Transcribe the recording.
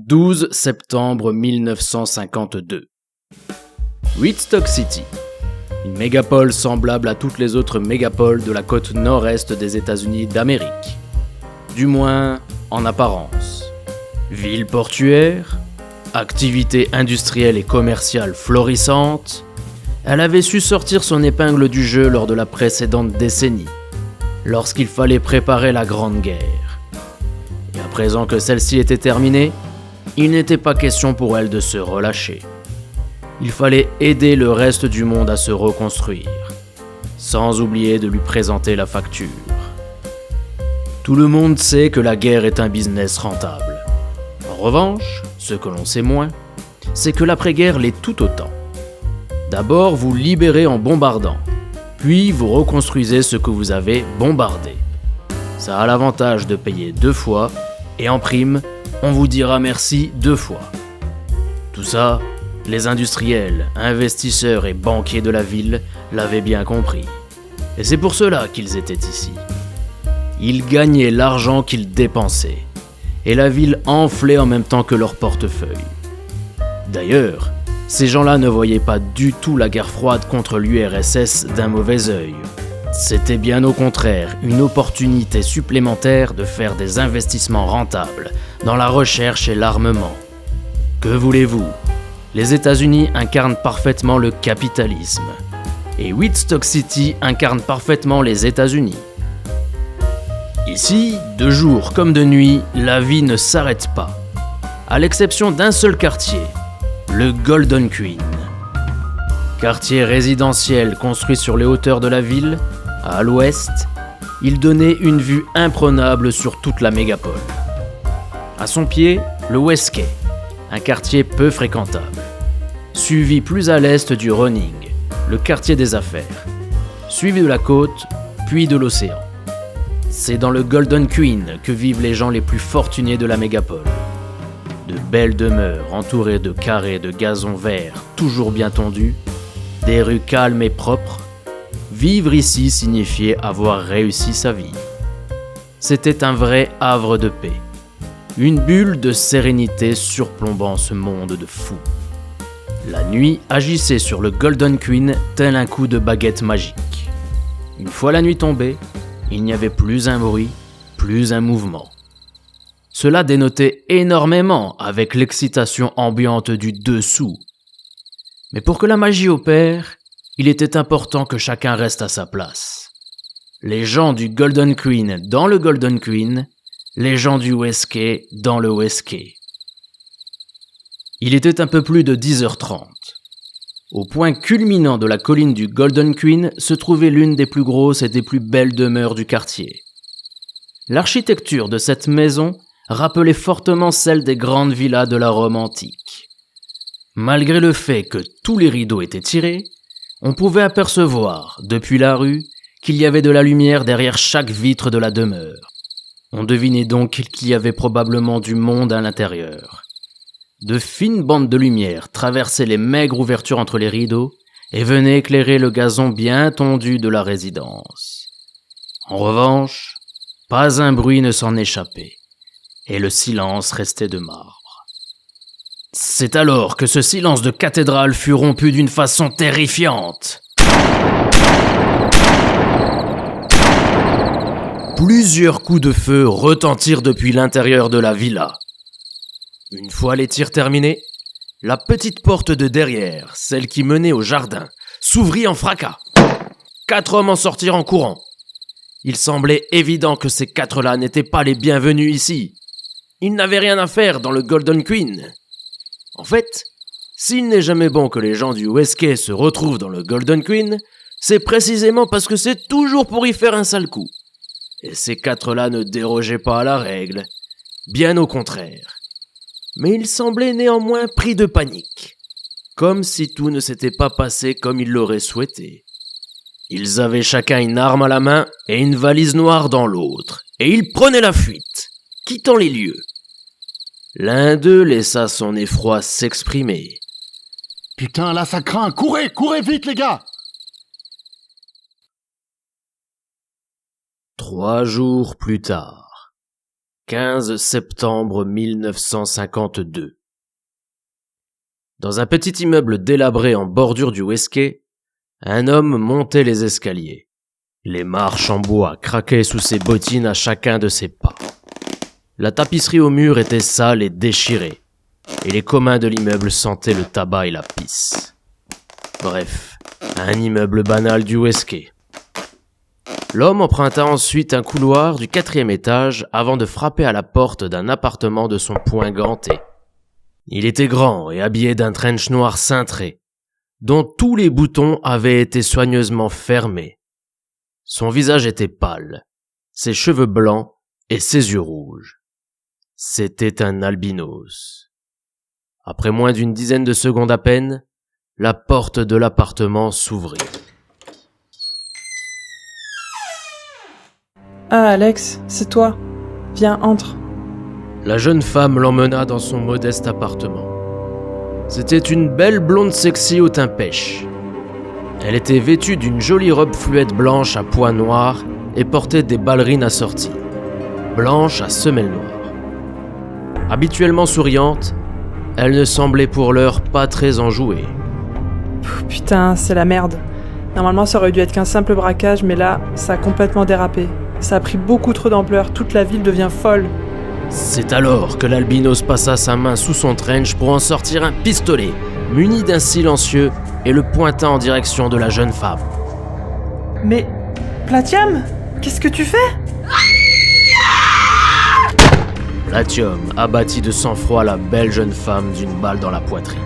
12 septembre 1952. Woodstock City, une mégapole semblable à toutes les autres mégapoles de la côte nord-est des États-Unis d'Amérique. Du moins, en apparence. Ville portuaire, activité industrielle et commerciale florissante, elle avait su sortir son épingle du jeu lors de la précédente décennie, lorsqu'il fallait préparer la Grande Guerre. Et à présent que celle-ci était terminée, il n'était pas question pour elle de se relâcher. Il fallait aider le reste du monde à se reconstruire, sans oublier de lui présenter la facture. Tout le monde sait que la guerre est un business rentable. En revanche, ce que l'on sait moins, c'est que l'après-guerre l'est tout autant. D'abord, vous libérez en bombardant, puis vous reconstruisez ce que vous avez bombardé. Ça a l'avantage de payer 2 fois, et en prime, on vous dira merci 2 fois. Tout ça, les industriels, investisseurs et banquiers de la ville l'avaient bien compris. Et c'est pour cela qu'ils étaient ici. Ils gagnaient l'argent qu'ils dépensaient, et la ville enflait en même temps que leur portefeuille. D'ailleurs, ces gens-là ne voyaient pas du tout la guerre froide contre l'URSS d'un mauvais œil. C'était bien au contraire une opportunité supplémentaire de faire des investissements rentables dans la recherche et l'armement. Que voulez-vous ? Les États-Unis incarnent parfaitement le capitalisme. Et Woodstock City incarne parfaitement les États-Unis. Ici, de jour comme de nuit, la vie ne s'arrête pas. À l'exception d'un seul quartier, le Golden Queen. Quartier résidentiel construit sur les hauteurs de la ville, à l'ouest, il donnait une vue imprenable sur toute la mégapole. À son pied, le West Quay, un quartier peu fréquentable. Suivi plus à l'est du Running, le quartier des affaires. Suivi de la côte, puis de l'océan. C'est dans le Golden Queen que vivent les gens les plus fortunés de la mégapole. De belles demeures entourées de carrés de gazon vert toujours bien tondus, des rues calmes et propres. Vivre ici signifiait avoir réussi sa vie. C'était un vrai havre de paix. Une bulle de sérénité surplombant ce monde de fous. La nuit agissait sur le Golden Queen tel un coup de baguette magique. Une fois la nuit tombée, il n'y avait plus un bruit, plus un mouvement. Cela dénotait énormément avec l'excitation ambiante du dessous. Mais pour que la magie opère, il était important que chacun reste à sa place. Les gens du Golden Queen dans le Golden Queen, les gens du West Quay dans le West Quay. Il était un peu plus de 10h30. Au point culminant de la colline du Golden Queen se trouvait l'une des plus grosses et des plus belles demeures du quartier. L'architecture de cette maison rappelait fortement celle des grandes villas de la Rome antique. Malgré le fait que tous les rideaux étaient tirés, on pouvait apercevoir, depuis la rue, qu'il y avait de la lumière derrière chaque vitre de la demeure. On devinait donc qu'il y avait probablement du monde à l'intérieur. De fines bandes de lumière traversaient les maigres ouvertures entre les rideaux et venaient éclairer le gazon bien tondu de la résidence. En revanche, pas un bruit ne s'en échappait, et le silence restait de marbre. C'est alors que ce silence de cathédrale fut rompu d'une façon terrifiante. Plusieurs coups de feu retentirent depuis l'intérieur de la villa. Une fois les tirs terminés, la petite porte de derrière, celle qui menait au jardin, s'ouvrit en fracas. 4 hommes en sortirent en courant. Il semblait évident que ces 4-là n'étaient pas les bienvenus ici. Ils n'avaient rien à faire dans le Golden Queen. En fait, s'il n'est jamais bon que les gens du West Quay se retrouvent dans le Golden Queen, c'est précisément parce que c'est toujours pour y faire un sale coup. Et ces 4-là ne dérogeaient pas à la règle, bien au contraire. Mais ils semblaient néanmoins pris de panique, comme si tout ne s'était pas passé comme ils l'auraient souhaité. Ils avaient chacun une arme à la main et une valise noire dans l'autre, et ils prenaient la fuite, quittant les lieux. L'un d'eux laissa son effroi s'exprimer. « Putain, là ça craint, courez vite les gars !» 3 jours plus tard. 15 septembre 1952. Dans un petit immeuble délabré en bordure du Westquay, un homme montait les escaliers. Les marches en bois craquaient sous ses bottines à chacun de ses pas. La tapisserie au mur était sale et déchirée, et les communs de l'immeuble sentaient le tabac et la pisse. Bref, un immeuble banal du Westquay. L'homme emprunta ensuite un couloir du 4e étage avant de frapper à la porte d'un appartement de son poing ganté. Il était grand et habillé d'un trench noir cintré, dont tous les boutons avaient été soigneusement fermés. Son visage était pâle, ses cheveux blancs et ses yeux rouges. C'était un albinos. Après moins d'une dizaine de secondes à peine, la porte de l'appartement s'ouvrit. Ah Alex, c'est toi. Viens, entre. La jeune femme l'emmena dans son modeste appartement. C'était une belle blonde sexy au teint pêche. Elle était vêtue d'une jolie robe fluette blanche à pois noirs et portait des ballerines assorties, blanches à semelles noires. Habituellement souriante, elle ne semblait pour l'heure pas très enjouée. Putain, c'est la merde. Normalement, ça aurait dû être qu'un simple braquage, mais là, ça a complètement dérapé. Ça a pris beaucoup trop d'ampleur, toute la ville devient folle. C'est alors que l'albinos passa sa main sous son trench pour en sortir un pistolet, muni d'un silencieux, et le pointa en direction de la jeune femme. Mais... Platium, qu'est-ce que tu fais ? Platium abattit de sang-froid la belle jeune femme d'une balle dans la poitrine.